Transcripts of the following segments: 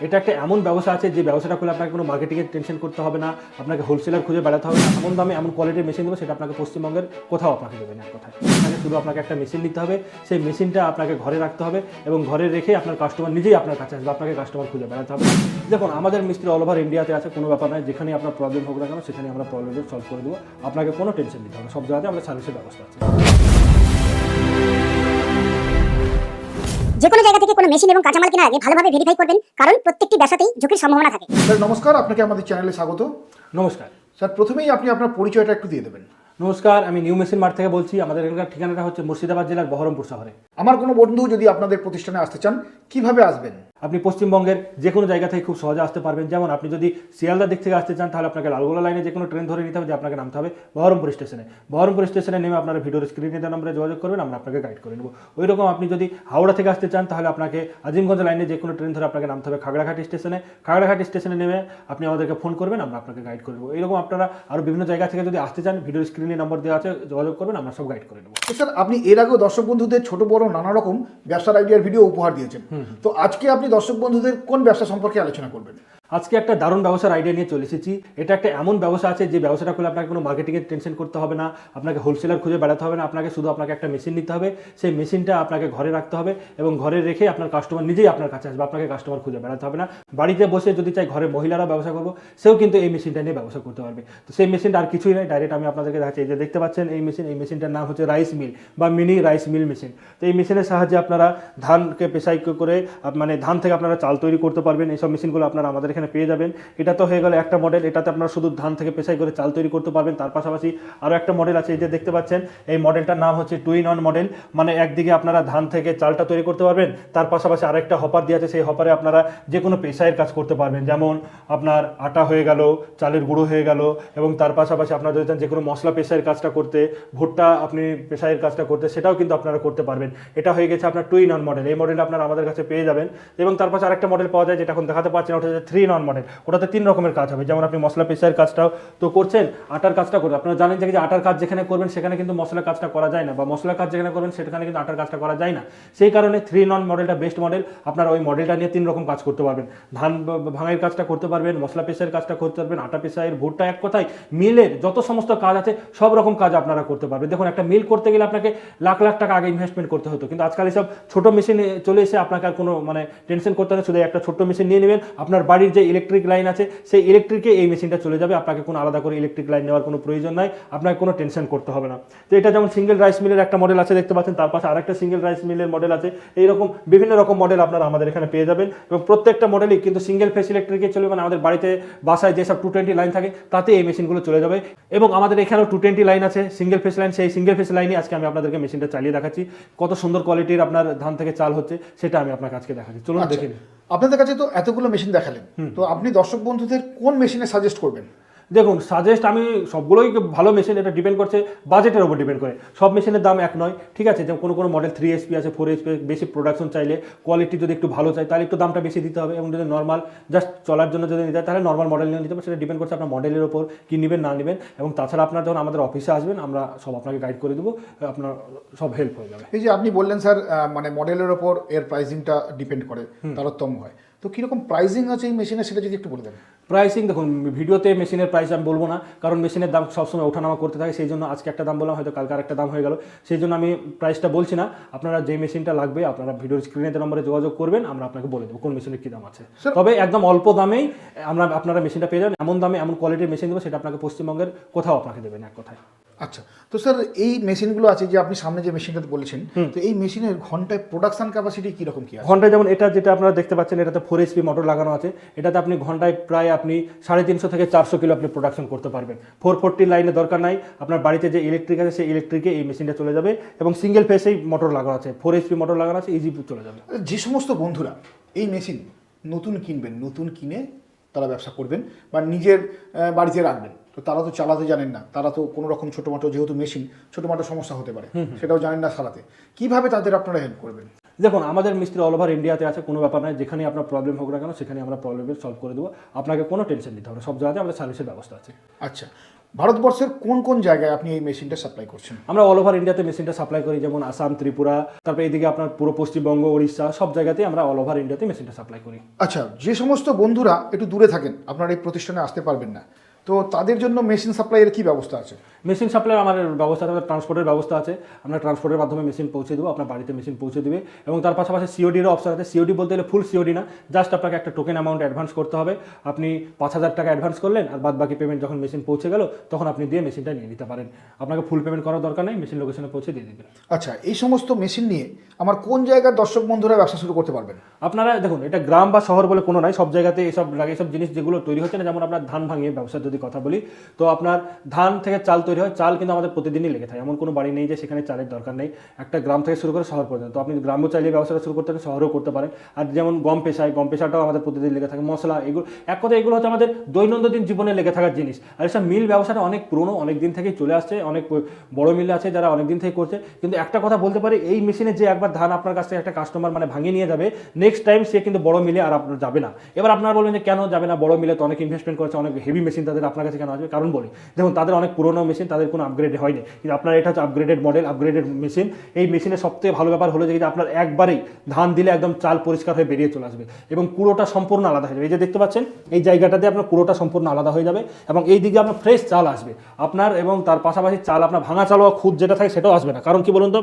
এটা একটা এমন ব্যবসা আছে যে ব্যবসাটা করলে আপনাকে কোনো মার্কেটিংয়ের টেনশন করতে হবে না, আপনাকে হোলসেলার খুঁজে বেড়াতে হবে না। এমন দামে এমন কোয়ালিটির মেশিন দেবো, সেটা আপনাকে পশ্চিমবঙ্গের কোথাও আপনাকে দেবেন এক কথায়। আপনাকে একটা মেশিন নিতে হবে, সেই মেশিনটা আপনাকে ঘরে রাখতে হবে এবং ঘরে রেখে আপনার কাস্টমার নিজেই আপনার কাছে আসবে, আপনাকে কাস্টমার খুঁজে বেড়াতে হবে না। দেখুন, আমাদের মিস্ত্রি অল ওভার ইন্ডিয়াতে আছে, কোনো ব্যাপার নয়। যেখানে আপনার প্রবলেম হোক না কেন সেখানে আমরা প্রবলেমের সলভ করে দেবো, আপনাকে কোনো টেনশন নিতে হবে না। সব জায়গাতে আমাদের সার্ভিসের ব্যবস্থা আছে। যে কোনো জায়গা থেকে কোনো মেশিন এবং কাঁচামাল কেনার আগে ভালোভাবে ভেরিফাই করবেন, কারণ প্রত্যেকটি ব্যবসাতেই ঝুঁকির সম্ভাবনা থাকে। স্যার নমস্কার, আপনাকে আমাদের চ্যানেলে স্বাগত। নমস্কার স্যার, প্রথমেই আপনি আপনার পরিচয়টা একটু দিয়ে দেবেন। নমস্কার, আমি নিউ মেশিন মার্ট থেকে বলছি। আমাদের এখানকার ঠিকানাটা হচ্ছে মুর্শিদাবাদ জেলার বহরমপুর শহরে। আমার কোনো বন্ধু যদি আপনাদের প্রতিষ্ঠানে আসতে চান, কিভাবে আসবেন? আপনি পশ্চিমবঙ্গের যে কোনো জায়গা থেকে খুব সহজে আসতে পারবেন। যেমন আপনি যদি শিয়ালদার দিক থেকে আসতে চান, তাহলে আপনাকে লালগোলা লাইনে যে কোনো ট্রেন ধরে নিতে হবে, যে আপনাকে নামতে হবে বহরমপুর স্টেশনে। বহরমপুর স্টেশনে নেমে আপনারা ভিডিওর স্ক্রিনে দেওয়া নম্বরে যোগাযোগ করবেন, আমরা আপনাকে গাইড করে নেব। ওই রকম আপনি যদি হাওড়া থেকে আসতে চান, তাহলে আপনাকে আজিমগঞ্জ লাইনে যে কোনো ট্রেন ধরে আপনাকে নামতে হবে খাগড়াঘাট স্টেশনে। খাগড়াঘাট স্টেশনে নেমে আপনি আমাদেরকে ফোন করবেন, আমরা আপনাকে গাইড করে নেব। এইরকম আপনারা আরও বিভিন্ন জায়গা থেকে যদি আসতে চান, ভিডিওর স্ক্রিনে নম্বর দেওয়া আছে, যোগাযোগ করবেন, আমরা সব গাইড করে নেব। স্যার, আপনি এর আগেও দর্শক বন্ধুদের ছোট বড় নানা রকম ব্যবসার আইডিয়ার ভিডিও উপহার দিয়েছেন। তো আজকে আপনি দর্শক বন্ধুদের কোন ব্যবসা সম্পর্কে আলোচনা করবেন? আজকে একটা দারুণ ব্যবসার আইডিয়া নিয়ে চলে এসেছি। এটা একটা এমন ব্যবসা আছে যে ব্যবসাটা করলে আপনাকে কোনো মার্কেটিংয়ের টেনশন করতে হবে না, আপনাকে হোলসেলার খুঁজে বেড়াতে হবে না। আপনাকে একটা মেশিন নিতে হবে, সেই মেশিনটা আপনাকে ঘরে রাখতে হবে এবং ঘরে রেখে আপনার কাস্টমার নিজেই আপনার কাছে আসবে, আপনাকে কাস্টমার খুঁজে বেড়াতে হবে না। বাড়িতে বসে যদি চাই ঘরে মহিলারা ব্যবসা করবো, সেও কিন্তু এই মেশিনটা নিয়ে ব্যবসা করতে পারবে। তো সেই মেশিনটা আর কিছুই নয়, ডাইরেক্ট আমি আপনাদেরকে দেখাচ্ছি। এই যে দেখতে পাচ্ছেন এই মেশিনটার নাম হচ্ছে রাইস মিল বা মিনি রাইস মিল মেশিন। তো এই মেশিনের সাহায্যে আপনারা ধানকে পেশাই করে মানে ধান থেকে আপনারা চাল তৈরি করতে পারবেন। এইসব মেশিনগুলো আপনারা আমাদের এখানে পেয়ে যাবেন। এটা তো হয়ে গেল একটা মডেল, এটাতে আপনারা শুধু ধান থেকে পেশাই করে চাল তৈরি করতে পারবেন। তার পাশাপাশি আরও একটা মডেল আছে, এই যে দেখতে পাচ্ছেন এই মডেলটার নাম হচ্ছে 2-in-1 মডেল। মানে একদিকে আপনারা ধান থেকে চালটা তৈরি করতে পারবেন, তার পাশাপাশি আরেকটা হপার দিয়ে আছে, সেই হপারে আপনারা যে কোনো পেশাইয়ের কাজ করতে পারবেন। যেমন আপনার আটা হয়ে গেল, চালের গুঁড়ো হয়ে গেল, এবং তার পাশাপাশি আপনারা যদি চান যে কোনো মশলা পেশাইয়ের কাজটা করতে, ভুট্টা আপনি পেশাইয়ের কাজটা করতে, সেটাও কিন্তু আপনারা করতে পারবেন। এটা হয়ে গেছে আপনার 2-in-1 মডেল। এই মডেলটা আপনারা আমাদের কাছে পেয়ে যাবেন। এবং তার পাশে আরেকটা মডেল পাওয়া যায়, যেটা এখন দেখাতে পাচ্ছেন, ওটা হচ্ছে 3-in-1 মডেল। ওটাতে 3 রকমের কাজ হবে। যেমন আপনি মশলা পেশাইয়ের কাজটাও তো করছেন, আটার কাজটা করবেন। আপনারা জানেন যে আটার কাজ যেখানে করবেন সেখানে কিন্তু মশলার কাজটা করা যায় না, বা মশলার কাজ যেখানে করবেন সেখানে কিন্তু আটার কাজটা করা যায় না। সেই কারণে 3-in-1 মডেলটা বেস্ট মডেল। আপনারা ওই মডেলটা নিয়ে 3 রকম কাজ করতে পারবেন। ধান ভাঙাইয়ের কাজটা করতে পারবেন, মশলা পেশাইয়ের কাজটা করতে পারবেন, আটা পেশাইয়ের, ভুট্টা, এক কথায় মিলের যত সমস্ত কাজ আছে সব রকম কাজ আপনারা করতে পারবেন। দেখুন, একটা মিল করতে গেলে আপনাকে লাখ লাখ টাকা আগে ইনভেস্টমেন্ট করতে হতো, কিন্তু আজকাল এসব ছোটো মেশিন চলে এসে আপনাকে আর কোনো টেনশন করতে হবে না। শুধু একটা ছোট্ট মেশিন নিয়ে নেবেন, আপনার বাড়ির যে ইলেকট্রিক লাইন আছে সেই ইলেকট্রিকে এই মেশিনটা চলে যাবে। আপনাকে কোনো আলাদা করে ইলেকট্রিক লাইন নেওয়ার কোনো প্রয়োজন নাই, আপনাকে কোনো টেনশন করতে হবে না। তো এটা যেমন সিঙ্গেল রাইস মিলের একটা মডেল আছে দেখতে পাচ্ছেন, তার পাশে আরেকটা সিঙ্গেল রাইস মিলের মডেল আছে। এইরকম বিভিন্ন রকম মডেল আপনারা আমাদের এখানে পেয়ে যাবেন, এবং প্রত্যেকটা মডেলই কিন্তু সিঙ্গেল ফেস ইলেকট্রিকে চলবে। মানে আমাদের বাড়িতে বাসায় যেসব 220 লাইন থাকে তাতে এই মেশিনগুলো চলে যাবে। এবং আমাদের এখানেও 220 লাইন আছে, সিঙ্গেল ফেস লাইন। সেই সিঙ্গেল ফেস লাইনে আজকে আমি আপনাদেরকে মেশিনটা চালিয়ে দেখাচ্ছি। কত সুন্দর কোয়ালিটির আপনার ধান থেকে চাল হচ্ছে সেটা আমি আপনার কাছে দেখাচ্ছি। চলুন দেখে নিন। আপনাদের কাছে তো এতগুলো মেশিন দেখালেন, তো আপনি দর্শক বন্ধুদের কোন মেশিনে সাজেস্ট করবেন? দেখুন, সাজেস্ট আমি সবগুলোই ভালো মেশিন, এটা ডিপেন্ড করছে বাজেটের উপর ডিপেন্ড করে। সব মেশিনের দাম এক নয়, ঠিক আছে। যেমন কোনো মডেল 3 HP আছে, 4 HP, বেশি প্রোডাকশন চাইলে, কোয়ালিটি যদি একটু ভালো চাই তাহলে একটু দামটা বেশি দিতে হবে। এবং যদি নর্মাল জাস্ট চলার জন্য যদি নিতে হয় তাহলে নর্মাল মডেল নিয়ে নিতে হবে। সেটা ডিপেন্ড করছে আপনার মডেলের ওপর কি নেবেন না নেবেন। এবং তাছাড়া আপনার যখন আমাদের অফিসে আসবেন আমরা সব আপনাকে গাইড করে দেবো, আপনার সব হেল্প হয়ে যাবে। এই যে আপনি বললেন স্যার, মানে মডেলের ওপর এর প্রাইসিংটা ডিপেন্ড করে, তারতম্য হয়, তো কীরকম প্রাইসিং আছে এই মেশিনে সেটা যদি একটু বলে দেন। প্রাইসিং দেখুন, ভিডিওতে মেশিনের প্রাইস আমি বলবো না, কারণ মেশিনের দাম সবসময় ওঠানামা করতে থাকে। সেই জন্য আজকে একটা দাম বললাম, হয়তো কালকে আরেকটা দাম হয়ে গেল, সেই জন্য আমি প্রাইসটা বলছি না। আপনারা যে মেশিনটা লাগবে আপনারা ভিডিওর স্ক্রিনে নম্বরে যোগাযোগ করবেন, আমরা আপনাকে বলে দেবো কোন মেশিনের কী দাম আছে। তবে একদম অল্প দামেই আপনারা মেশিনটা পেয়ে যাবেন। এমন দামে এমন কোয়ালিটির মেশিন দেবো, সেটা আপনাকে পশ্চিমবঙ্গের কোথাও আপনাকে দেবেন এক কথায়। আচ্ছা, তো স্যার এই মেশিনগুলো আছে যে আপনি সামনে যে মেশিনটা বলেছেন, তো এই মেশিনের ঘন্টায় প্রোডাকশন ক্যাপাসিটি কীরকম কী আছে? ঘন্টায় যেমন এটা যেটা আপনারা দেখতে পাচ্ছেন, এটাতে 4 HP মোটর লাগানো আছে। এটাতে আপনি ঘন্টায় প্রায় আপনি 350 থেকে 400 কিলো আপনি প্রোডাকশন করতে পারবেন। 440 লাইনে দরকার নাই, আপনার বাড়িতে যে ইলেকট্রিক আছে সেই ইলেকট্রিকে এই মেশিনটা চলে যাবে। এবং সিঙ্গেল ফেসেই মোটর লাগানো আছে, 4 HP মোটর লাগানো আছে, ইজি চলে যাবে। যে সমস্ত বন্ধুরা এই মেশিন নতুন কিনবেন, নতুন কিনে তারা ব্যবসা করবেন বা নিজের বাড়িতে রাখবেন, তো তারা তো চালাতে জানেন না, তারা তো কোনো রকম ছোটোমাটো, যেহেতু মেশিন, ছোটোমাটো সমস্যা হতে পারে, সেটাও জানেন না চালাতে। কিভাবে তাদের আপনারা হেল্প করবেন? দেখুন, আমাদের মিস্ত্রি অল ওভার ইন্ডিয়াতে আছে, কোনো ব্যাপার নয়। যেখানে আপনার প্রবলেম হোক না কেন সেখানে আমরা প্রবলেমের সলভ করে দেবো, আপনাকে কোনো টেনশন নিতে হবে না। সব জায়গাতে আমাদের সার্ভিসের ব্যবস্থা আছে। আচ্ছা, ভারতবর্ষের কোন কোন জায়গায় আপনি এই মেশিনটা সাপ্লাই করছেন? আমরা অল ওভার ইন্ডিয়াতে মেশিনটা সাপ্লাই করি, যেমন আসাম, ত্রিপুরা, তারপর এদিকে আপনার পুরো পশ্চিমবঙ্গ, উড়িষ্যা, সব জায়গাতেই আমরা অল ওভার ইন্ডিয়াতে মেশিনটা সাপ্লাই করি। আচ্ছা, যে সমস্ত বন্ধুরা একটু দূরে থাকেন, আপনার এই প্রতিষ্ঠানে আসতে পারবেন না, তো তাদের জন্য মেশিন সাপ্লাইয়ের কি ব্যবস্থা আছে? মেশিন সাপ্লাই আমাদের ব্যবস্থা আছে, আমাদের ট্রান্সপোর্টের ব্যবস্থা আছে। আমরা ট্রান্সপোর্টের মাধ্যমে মেশিন পৌঁছে দেবো, আপনার বাড়িতে মেশিন পৌঁছে দেবে। এবং তার পাশাপাশি সিওডিরও অপশন আছে। সিওডি বলতে গেলে ফুল সিওডি না, জাস্ট আপনাকে একটা টোকেন অ্যামাউন্ট অ্যাডভান্স করতে হবে। আপনি 5,000 টাকা অ্যাডভান্স করলেন, আর বাদ বাকি পেমেন্ট যখন মেশিন পৌঁছে গেল তখন আপনি দিয়ে মেশিনটা নিয়ে নিতে পারেন। আপনাকে ফুল পেমেন্ট করার দরকার নেই, মেশিন লোকেশনে পৌঁছে দিয়ে দেবেন। আচ্ছা, এই সমস্ত মেশিন নিয়ে আমার কোন জায়গার দর্শক বন্ধুরা ব্যবসা শুরু করতে পারবেন? আপনারা দেখুন, এটা গ্রাম বা শহর বলে কোনো নাই, সব জায়গাতে এইসব জিনিস যেগুলো তৈরি হচ্ছে না, যেমন আপনার ধান ভাঙিয়ে ব্যবসার যদি কথা বলি, তো আপনার ধান থেকে চাল তৈরি হয়। চাল কিন্তু আমাদের প্রতিদিনই লেগে থাকে, এমন কোনো বাড়ি নেই যে সেখানে চালের দরকার নেই। একটা গ্রাম থেকে শুরু করে শহর পর্যন্ত, তো আপনি গ্রামেও চাইলে ব্যবসাটা শুরু করতে পারেন, শহরেও করতে পারেন। আর যেমন গম পেশাটাও আমাদের প্রতিদিন লেগে থাকে। মশলা, এগুলো এক কথা এগুলো হচ্ছে আমাদের দৈনন্দিন জীবনে লেগে থাকার জিনিস। আর এসব মিল ব্যবসাটা অনেক পুরনো, অনেক দিন থেকেই চলে আসছে। অনেক বড় মিল আছে যারা অনেক দিন থেকে করছে। কিন্তু একটা কথা বলতে পারি, এই মেশিনে যে একবার ধান আপনার কাছ থেকে একটা কাস্টমার ভাঙিয়ে নিয়ে যাবে, নেক্সট টাইম সে কিন্তু বড় মিলে আর আপনার যাবে না। এবার আপনারা বলবেন যে কেন যাবে না, বড় মিলে তো অনেক ইনভেস্টমেন্ট করেছে, অনেক হেভি মেশিন তাদের আপনার কাছে কেন আসবে? কারণ বলি, দেখুন, তাদের অনেক পুরোনো মেশিন, তাদের কোনো আপগ্রেড হয়নি। কিন্তু আপনার এটা হচ্ছে আপগ্রেডেড মডেল, আপগ্রেডেড মেশিন। এই মেশিনের সবথেকে ভালো ব্যাপার হলো যে আপনার একবারেই ধান দিলে একদম চাল পরিষ্কার হয়ে বেরিয়ে চলে আসবে এবং কুড়োটা সম্পূর্ণ আলাদা হয়ে যাবে। এই যে দেখতে পাচ্ছেন, এই জায়গাটাতে আপনার কুড়োটা সম্পূর্ণ আলাদা হয়ে যাবে এবং এই দিকে আপনার ফ্রেশ চাল আসবে আপনার। এবং তার পাশাপাশি চাল আপনার ভাঙা চাল বা খুদ যেটা থাকে সেটাও আসবে না। কারণ কি বলুন তো,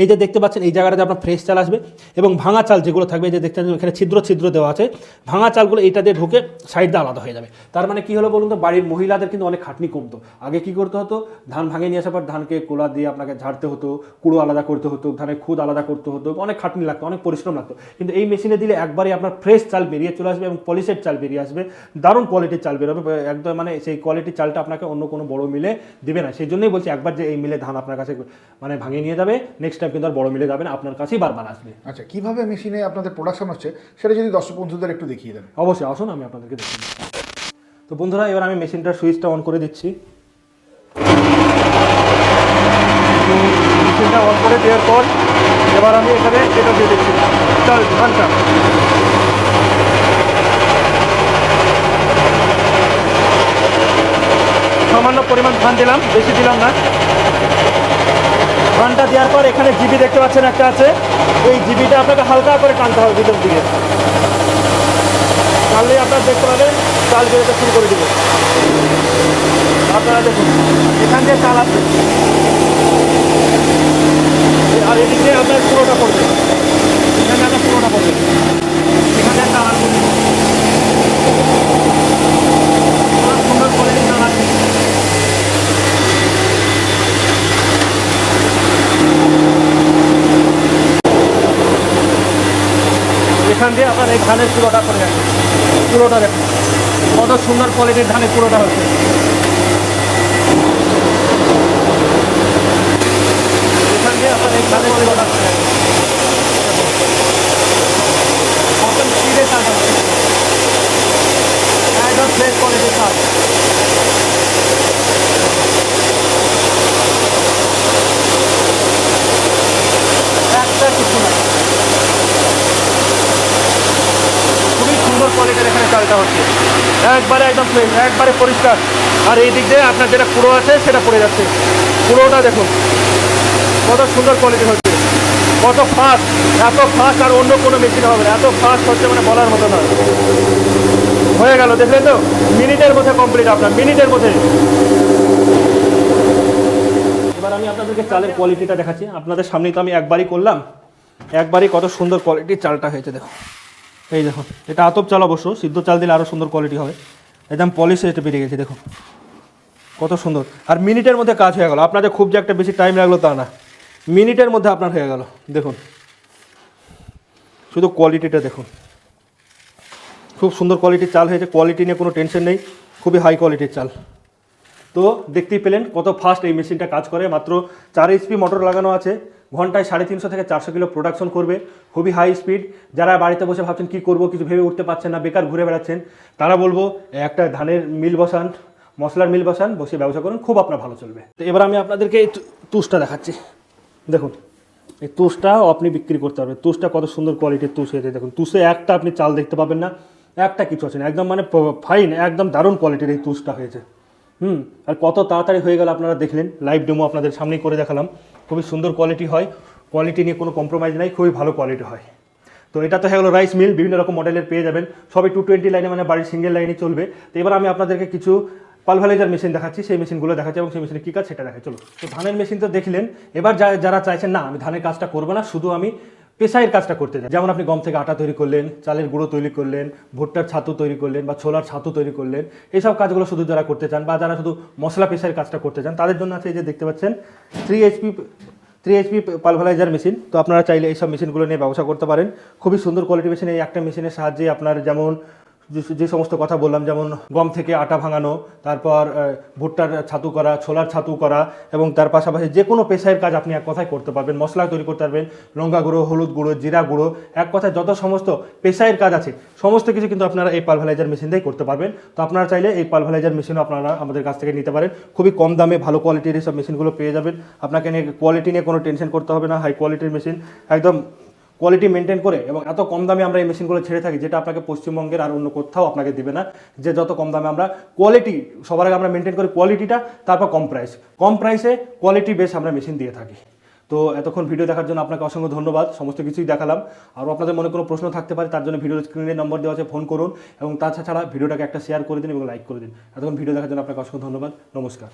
এই যে দেখতে পাচ্ছেন, এই জায়গাটাতে আপনার ফ্রেশ চাল আসবে এবং ভাঙা চাল যেগুলো থাকবে, এই যে দেখতে পাচ্ছেন এখানে ছিদ্র দেওয়া আছে, ভাঙা চালগুলো এইটা দিয়ে ঢুকে সাইড দিয়ে আলাদা হয়ে যাবে। তার মানে কি হলো বলুন তো, বাড়ির মহিলাদের কিন্তু অনেক খাটনি কমতো। আগে কি করতে হতো, ধান ভাঙে নিয়ে আসার পর ধানকে কোলা দিয়ে আপনাকে ঝাড়তে হতো, কুড়ো আলাদা করতে হতো, ধানের খুদ আলাদা করতে হতো, অনেক খাটনি লাগতো, অনেক পরিশ্রম লাগতো। কিন্তু এই মেশিনে দিলে একবারই আপনার ফ্রেশ চাল বেরিয়ে চলে আসবে এবং পলিশেড চাল বেরিয়ে আসবে, দারুণ কোয়ালিটির চাল বেরোবে একদম। সেই কোয়ালিটির চালটা আপনাকে অন্য কোনো বড় মিলে দেবে না। সেই জন্যই বলছি, একবার যে এই মিলে ধান আপনার কাছে ভাঙিয়ে নিয়ে যাবে, নেক্সট টাইম কিন্তু আর বড় মিলে যাবেন, আপনার কাছেই বারবার আসবে। আচ্ছা, কিভাবে মেশিনে আপনাদের প্রোডাকশন হচ্ছে সেটা যদি দর্শক বন্ধুদের একটু দেখিয়ে দেন। অবশ্যই, আসুন আমি আপনাদেরকে দেখিয়ে দিচ্ছি। তো বন্ধুরা, এবার আমি মেশিনটার সুইচটা অন করে দিচ্ছি। মেশিনটা অন করে দেওয়ার পর এবার আমি এখানে এটা দিয়ে দিচ্ছি, ধানটা। সামান্য পরিমাণ ধান দিলাম, বেশি দিলাম না। ধানটা দেওয়ার পর এখানে জিবি দেখতে পাচ্ছেন একটা আছে, এই জিবিটা আপনাকে হালকা করে টানতে হবে ভিতর দিকে, টানলেই আপনারা দেখতে পাবেন চাল বেরোতে শুরু করে দেবে। আপনারা দেখুন, এখান দিয়ে চাল আসবে আর এদিকে আপনার পুরোটা পড়বে, এখানে আপনার পুরোটা পড়বে, এখানে চাল আসবে, সুন্দর কোয়ালিটির চাল আসবে। এখান দিয়ে আপনার এই ধানের পুরোটা পড়ে যাচ্ছে, পুরোটা দেখুন কত সুন্দর কোয়ালিটির ধানের পুরোটা হচ্ছে। এখান দিয়ে আপনার এই ধানের পুরোটা পড়ে যাচ্ছে, কত স্পিডে চালটা হচ্ছে, একদম ফ্রেশ কোয়ালিটির চাল। একটা কিছু না, খুবই সুন্দর কোয়ালিটির এখানে চালটা হচ্ছে, একবারে একদম প্লেন, একবারে পরিষ্কার। আর এই দিক দিয়ে আপনার যেটা কুড়ো আছে সেটা পড়ে যাচ্ছে, কুড়োটা দেখুন কত সুন্দর কোয়ালিটি হচ্ছে, কত ফাস্ট, এত ফাস্ট আর অন্য কোনো মেশিন হবে না, এত ফাস্ট হচ্ছে বলার মতো নয়। হয়ে গেল, দেখলেন তো, মিনিটের মধ্যে কমপ্লিট, আপনার মিনিটের মধ্যে। এবার আমি আপনাদেরকে চালের কোয়ালিটিটা দেখাচ্ছি, আপনাদের সামনেই তো আমি একবারই করলাম, একবারই কত সুন্দর কোয়ালিটির চালটা হয়েছে দেখো। এই দেখুন, এটা আতপ চাল, অবশ্য সিদ্ধ চাল দিলে আরও সুন্দর কোয়ালিটি হবে। একদম পলিশে এটা বেরিয়ে গেছে, দেখুন কত সুন্দর। আর মিনিটের মধ্যে কাজ হয়ে গেল, আপনাদের খুব যে একটা বেশি টাইম লাগলো তা না, মিনিটের মধ্যে আপনার হয়ে গেল। দেখুন শুধু কোয়ালিটিটা দেখুন, খুব সুন্দর কোয়ালিটির চাল হয়েছে, কোয়ালিটি নিয়ে কোনো টেনশন নেই, খুবই হাই কোয়ালিটির চাল। তো দেখতেই পেলেন কত ফাস্ট এই মেশিনটা কাজ করে, মাত্র 4 HP মোটর লাগানো আছে, ঘন্টায় 350 থেকে 400 কিলো প্রোডাকশন করবে, খুবই হাই স্পিড। যারা বাড়িতে বসে ভাবছেন কী করবো, কিছু ভেবে উঠতে পারছেন না, বেকার ঘুরে বেড়াচ্ছেন, তারা বলবো একটা ধানের মিল বসান, মশলার মিল বসান, বসে ব্যবসা করুন, খুব আপনার ভালো চলবে। তো এবার আমি আপনাদেরকে এই তুষটা দেখাচ্ছি। দেখুন এই তুষটাও আপনি বিক্রি করতে পারবেন। তুষটা কত সুন্দর কোয়ালিটির তুষ হয়েছে দেখুন। তুষে একটা আপনি চাল দেখতে পাবেন না, একটা কিছু আছে না, একদম মানে ফাইন, একদম দারুণ কোয়ালিটির এই তুষটা হয়েছে। আর কত তাড়াতাড়ি হয়ে গেল আপনারা দেখলেন, লাইভ ডেমো আপনাদের সামনেই করে দেখালাম। খুবই সুন্দর কোয়ালিটি হয়, কোয়ালিটি নিয়ে কোনো কম্প্রোমাইজ নাই, খুবই ভালো কোয়ালিটি হয়। তো এটা তো হয়ে গেলো রাইস মিল, বিভিন্ন রকম মডেলের পেয়ে যাবেন, সবই 220 লাইনে, মানে বাড়ির সিঙ্গেল লাইনে চলবে। তো এবার আমি আপনাদেরকে কিছু পালভালাইজার মেশিন দেখাচ্ছি, সেই মেশিনগুলো দেখাচ্ছি এবং সেই মেশিনে কী কাজ সেটা দেখাই। চলো, তো ধানের মেশিন তো দেখলেন। এবার যারা চাইছেন না আমি ধানের কাজটা করবো না, শুধু আমি পেশাইয়ের কাজটা করতে চাই, যেমন আপনি গম থেকে আটা তৈরি করলেন, চালের গুঁড়ো তৈরি করলেন, ভুট্টার ছাতু তৈরি করলেন বা ছোলার ছাতু তৈরি করলেন, এইসব কাজগুলো শুধু যারা করতে চান বা যারা শুধু মশলা পেশাইয়ের কাজটা করতে চান, তাদের জন্য আছে এই যে দেখতে পাচ্ছেন 3 HP পালভালাইজার মেশিন। তো আপনারা চাইলে এইসব মেশিনগুলো নিয়ে ব্যবসা করতে পারেন। খুবই সুন্দর কোয়ালিটি মেশিন। এই একটা মেশিনের সাহায্যে আপনার যেমন যে সমস্ত কথা বললাম, যেমন গম থেকে আটা ভাঙানো, তারপর ভুট্টার ছাতু করা, ছোলার ছাতু করা, এবং তার পাশাপাশি যে কোনো পেশায়ের কাজ আপনি এক কথায় করতে পারবেন। মশলা তৈরি করতে পারবেন, লঙ্কা গুঁড়ো, হলুদ গুঁড়ো, জিরা গুঁড়ো, এক কথায় যত সমস্ত পেশায়ের কাজ আছে সমস্ত কিছু কিন্তু আপনারা এই পালভালাইজার মেশিন দিয়েই করতে পারবেন। তো আপনারা চাইলে এই পালভালাইজার মেশিনও আপনারা আমাদের কাছ থেকে নিতে পারেন। খুবই কম দামে ভালো কোয়ালিটির এইসব মেশিনগুলো পেয়ে যাবেন। আপনাকে নিয়ে কোয়ালিটি নিয়ে কোনো টেনশন করতে হবে না। হাই কোয়ালিটির মেশিন, একদম কোয়ালিটি মেনটেন করে, এবং এত কম দামে আমরা এই মেশিনগুলো ছেড়ে থাকি, যেটা আপনাকে পশ্চিমবঙ্গের আর অন্য কোথাও আপনাকে দিবে না। যে যত কম দামে আমরা কোয়ালিটি সবার আগে আমরা মেনটেন করি, কোয়ালিটিটা, তারপর কম প্রাইসে কোয়ালিটি বেশ আমরা মেশিন দিয়ে থাকি। তো এতক্ষণ ভিডিও দেখার জন্য আপনাকে অসংখ্য ধন্যবাদ। সমস্ত কিছুই দেখালাম। আর আপনাদের মনে কোনো প্রশ্ন থাকতে পারে, তার জন্য ভিডিও স্ক্রিনে নম্বর দেওয়া আছে, ফোন করুন, এবং তাছাড়া ভিডিওটাকে একটা শেয়ার করে দিন এবং লাইক করে দিন। এতক্ষণ ভিডিও দেখার জন্য আপনাকে অসংখ্য ধন্যবাদ। নমস্কার।